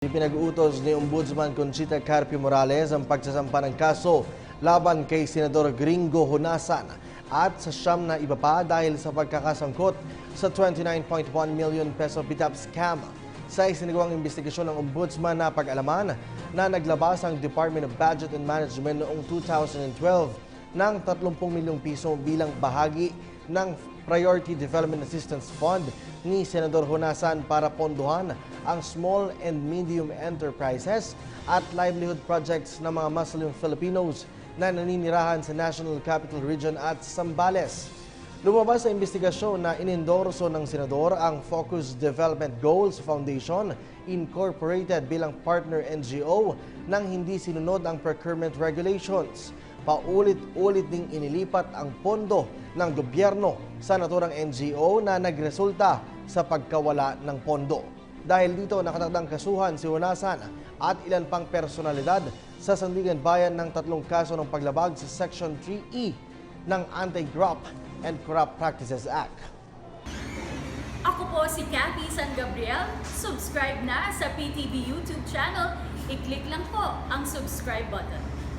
Pinag-uutos ni Ombudsman Conchita Carpio Morales ang pagsasampa ng kaso laban kay Senador Gringo Honasan at sa siyam na iba pa dahil sa pagkakasangkot sa 29.1 million peso BITAP scam. Sa isinagawang investigasyon ng Ombudsman na pag-alaman na naglabas ang Department of Budget and Management noong 2012 ng 30 milyong piso bilang bahagi ng Priority Development Assistance Fund ni Senador Honasan para pondohan ang small and medium enterprises at livelihood projects ng mga Muslim Filipinos na naninirahan sa National Capital Region at Zambales. Lumabas sa investigasyon na inendorso ng Senador ang Focus Development Goals Foundation Incorporated bilang partner NGO nang hindi sinunod ang procurement regulations. Paulit-ulit ding inilipat ang pondo ng gobyerno sa naturang NGO na nagresulta sa pagkawala ng pondo. Dahil dito nakatakdang kasuhan si Honasan at ilan pang personalidad sa Sandigan Bayan ng 3 kaso ng paglabag sa Section 3E ng Anti-Graft and Corrupt Practices Act. Ako po si Cathy San Gabriel. Subscribe na sa PTV YouTube channel. I-click lang po ang subscribe button.